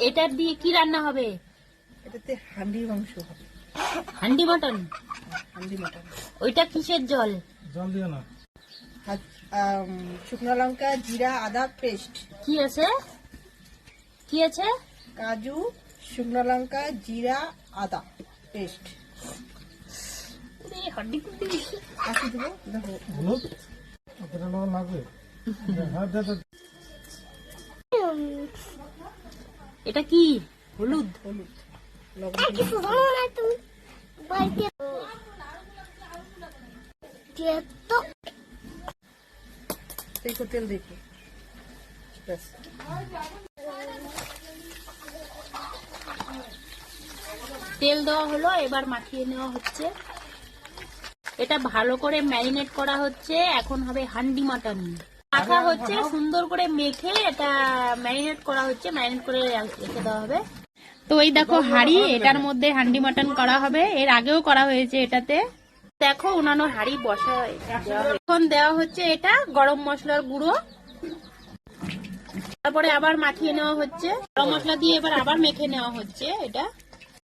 এটা দিয়ে কি রান্না হবে? এটাতে হান্ডি মাংস হবে। হান্ডি মটন? হান্ডি মটন। ওইটা কিসের জল? জল দিও না। শুকনো লঙ্কা, জিরা, আদা পেস্ট। কি আছে? কি আছে? কাজু, শুকনো লঙ্কা, জিরা, আদা পেস্ট। হাড্ডি কুড্ডি আসি দেবো, দেখো। হলুদ কতটা লবণ লাগবে? হ্যাঁ, দে, দে। এটা কি? হলুদ? হলুদ দেখো, তেল দেখো। ব্যাস। তেল দেওয়া হলো, এবার মাখিয়ে নেওয়া হচ্ছে। এটা ভালো করে ম্যারিনেট করা হচ্ছে। এখন হবে হান্ডি মাটন। মাখা হচ্ছে সুন্দর করে মেখে, এটা ম্যারিনেট করা হচ্ছে। ম্যারিনেট করে রেখে দেওয়া হবে। তো এই দেখো হাঁড়ি, এটার মধ্যে হান্ডি মাটন করা হবে। এর আগেও করা হয়েছে এটাতে। দেখো উনানো হাঁড়ি বসা এখন দেওয়া হচ্ছে এটা গরম মশলার গুঁড়ো। তারপরে আবার মাখিয়ে নেওয়া হচ্ছে গরম মশলা দিয়ে। এবার আবার মেখে নেওয়া হচ্ছে। এটা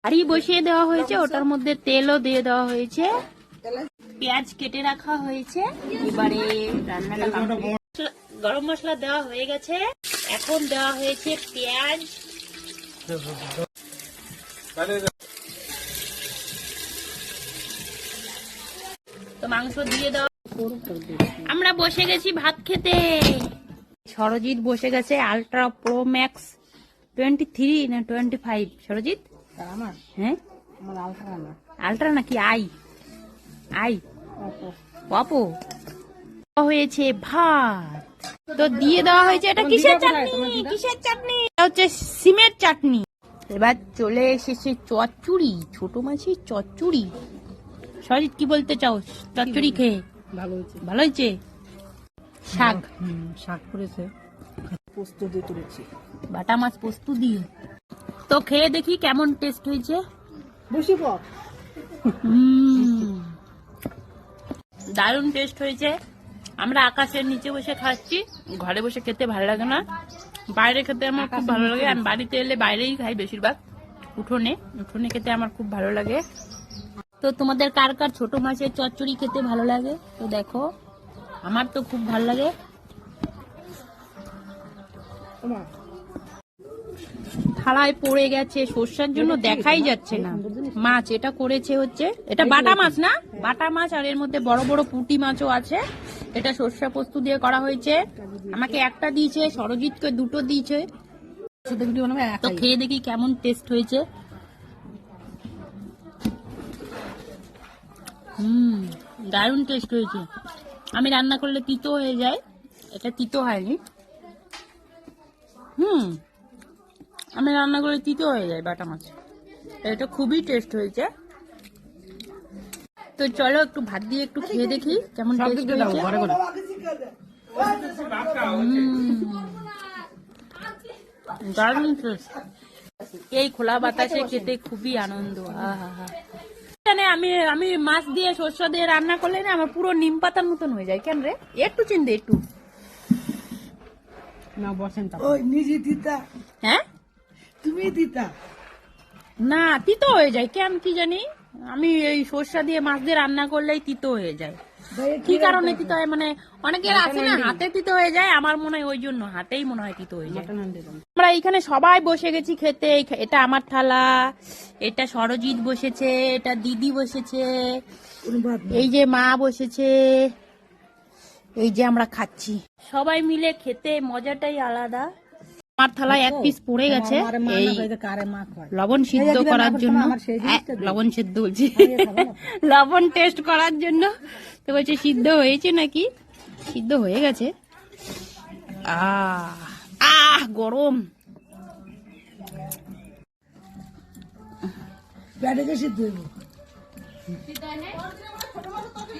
হাঁড়ি বসিয়ে দেওয়া হয়েছে, ওটার মধ্যে তেলও দিয়ে দেওয়া হয়েছে, পেঁয়াজ কেটে রাখা হয়েছে। এবারে রান্নাটা গরম মশলা দেওয়া হয়ে গেছে। এখন দেওয়া হয়েছে পেঁয়াজ। তো মাংস দিয়ে দেওয়া। আমরা বসে গেছি ভাত খেতে। সরজিৎ বসে গেছে আলট্রা প্রো ম্যাক্স 23 না 25। সরজিৎ আমার, হ্যাঁ আমার আলট্রা না, আলট্রা নাকি আই? I Oppo. অপো। হয়েছে ভাত, তো দিয়ে দেওয়া হয়েছে। এটা কিসের চাটনি? কিসের চাটনি? এটা হচ্ছে সিমের চাটনি। এবার চলে এসেছে চচ্চড়ি, ছোট মাছের চচ্চড়ি। সরজিৎ কি বলতে চাও চচ্চড়ি খেয়ে? ভালো হয়েছে। ভালো হয়েছে। শাক, শাক করেছে, পোস্ত দিয়ে তুলেছি, বাটা মাছ পোস্ত দিয়ে। তো খেয়ে দেখি কেমন টেস্ট হয়েছে। বসি পর। দারুণ টেস্ট হয়েছে। আমরা আকাশের নিচে বসে খাচ্ছি। ঘরে বসে খেতে ভালো লাগে না, বাইরে খেতে আমার খুব ভালো লাগে। আমি বাড়িতে এলে বাইরেই খাই বেশিরভাগ, উঠোনে। উঠোনে খেতে আমার খুব ভালো লাগে। তো তোমাদের কার কার ছোট মাছের চচ্চড়ি খেতে ভালো লাগে? তো দেখো, আমার তো খুব ভালো লাগে। থালায় পড়ে গেছে সর্ষার জন্য, দেখাই যাচ্ছে না মাছ। এটা করেছে হচ্ছে, এটা বাটা মাছ না? বাটা মাছ, আর এর মধ্যে বড় বড় পুঁটি মাছও আছে। এটা সর্ষা পোস্ত দিয়ে করা হয়েছে। আমাকে একটা দিয়েছে, সরজিৎকে দুটো দিয়েছে। তো খেয়ে দেখি কেমন টেস্ট হয়েছে। দারুণ টেস্ট হয়েছে। আমি রান্না করলে তিতো হয়ে যায়, এটা তিতো হয়নি। আমি রান্না করলে তিতো হয়ে যায় বাটা মাছ। এটা খুবই টেস্ট হয়েছে। তো চলো একটু ভাত দিয়ে একটু খেয়ে দেখি কেমন টেস্ট হয়েছে। দারুণ টেস্ট। এই খোলা বাতাসে খেতে খুবই আনন্দ। আমি আমি মাছ দিয়ে সরষা দিয়ে রান্না করলে না আমার পুরো নিম পাতার মতন হয়ে যায়। কেন রে? একটু চিনতে একটু না বসেন, ওই নিজে দিতা। হ্যাঁ তুমি দিতা না, তিতো হয়ে যায় কেন কি জানি। আমি এই সরষা দিয়ে মাছ দিয়ে রান্না করলেই তিতো হয়ে যায়। কি কারণে তিতো হয় মানে অনেকের আছে না হাতে তিতো হয়ে যায়, আমার মনে হয় ওই জন্য হাতেই মনে হয় তিতো হয়ে যায়। আমরা এখানে সবাই বসে গেছি খেতে। এটা আমার থালা, এটা সরজিৎ বসেছে, এটা দিদি বসেছে, এই যে মা বসেছে, এই যে আমরা খাচ্ছি সবাই মিলে। খেতে মজাটাই আলাদা। আমার থালায় এক পিস পড়ে গেছে এই লবণ সিদ্ধ করার জন্য। লবণ সিদ্ধ বলছি, লবণ টেস্ট করার জন্য। তো বলছে সিদ্ধ হয়েছে নাকি? সিদ্ধ হয়ে গেছে। আহ গরম।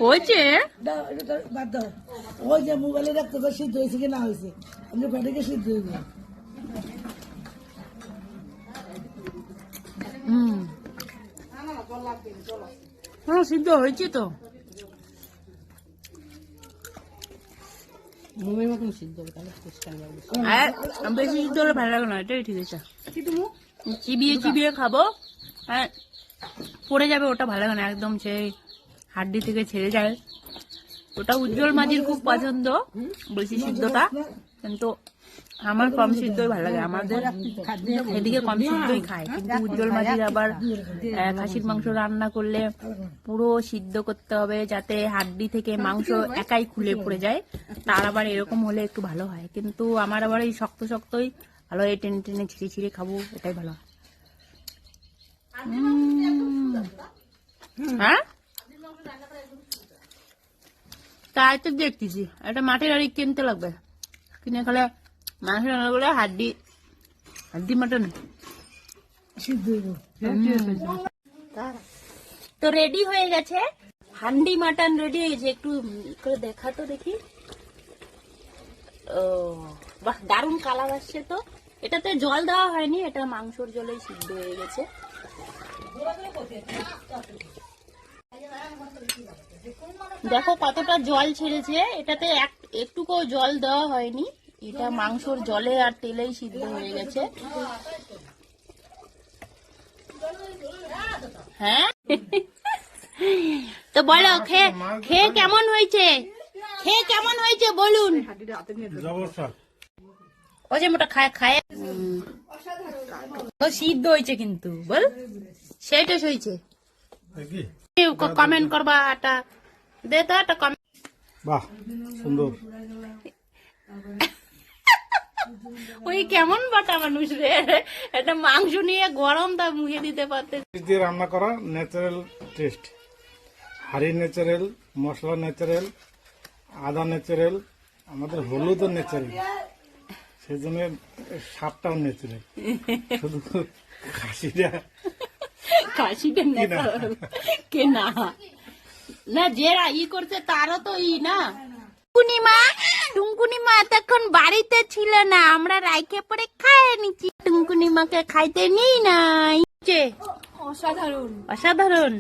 হয়েছে। ওই যে মোবাইলে দেখতে সিদ্ধ হয়েছে কি না হয়েছে, আমি পেটে সিদ্ধ হইব। সিদ্ধ হয়েছে তো। মোমের মতন সিদ্ধ হবে তাহলে আর বেশি সিদ্ধ হলে ভালো লাগে না, এটাই ঠিক আছে। চিবিয়ে চিবিয়ে খাবো, আর পড়ে যাবে ওটা ভালো লাগে না, একদম সেই হাড্ডি থেকে ছেড়ে যায় ওটা। উজ্জ্বল মাঝির খুব পছন্দ বেশি সিদ্ধটা, কিন্তু আমার কম সিদ্ধই ভালো লাগে। আমাদের এদিকে কম সিদ্ধই খায়, কিন্তু উজ্জ্বল মাঝির আবার খাসির মাংস রান্না করলে পুরো সিদ্ধ করতে হবে যাতে হাড্ডি থেকে মাংস একাই খুলে পড়ে যায়। তার আবার এরকম হলে একটু ভালো হয়, কিন্তু আমার আবার এই শক্ত শক্তই ভালো, এই টেনে টেনে ছিঁড়ে ছিঁড়ে খাবো, এটাই ভালো হয়। হ্যাঁ, তাই তো দেখতেছি একটা মাটির হাড়ি কিনতে লাগবে, কিনে খেলে মাংস রান্না করলে হাড্ডি হাড্ডি মাটন সিদ্ধ হইব। তো রেডি হয়ে গেছে, হান্ডি মাটন রেডি হয়ে গেছে। একটু করে দেখা তো দেখি। ও বাহ, দারুণ কালার আসছে। তো এটাতে জল দেওয়া হয়নি, এটা মাংসর জলেই সিদ্ধ হয়ে গেছে। দেখো কতটা জল ছেড়েছে, এটাতে একটুকু জল দেওয়া হয়নি, এটা মাংসর জলে আর তেলেই সিদ্ধ হয়ে গেছে। হ্যাঁ, তো বলো খেয়ে কেমন হয়েছে, খেয়ে কেমন হয়েছে বলুন। ও যে মোটা খায় খায় সিদ্ধ হয়েছে, কিন্তু বল সেইটা হয়েছে। কমেন্ট করবা, একটা দে তো একটা কমেন্ট। বাহ, সুন্দর। ওই কেমন বাটা মানুষ রে, একটা মাংস নিয়ে গরম তা মুখে দিতে পারতে। দিয়ে রান্না করা ন্যাচারাল টেস্ট, হাড়ি ন্যাচারাল, মশলা ন্যাচারাল, আদা ন্যাচারাল, আমাদের হলুদও ন্যাচারাল, সেই জন্য স্বাদটাও ন্যাচারাল। শুধু খাসিটা কে না না যারা ই করছে তারও তো ই না। টুনকুনি মা তখন বাড়িতে ছিল না, আমরা রাইখে পরে খাইয়ে নিচ্ছি, টুনকুনি মাকে খাইতে নিই নাই। অসাধারণ অসাধারণ।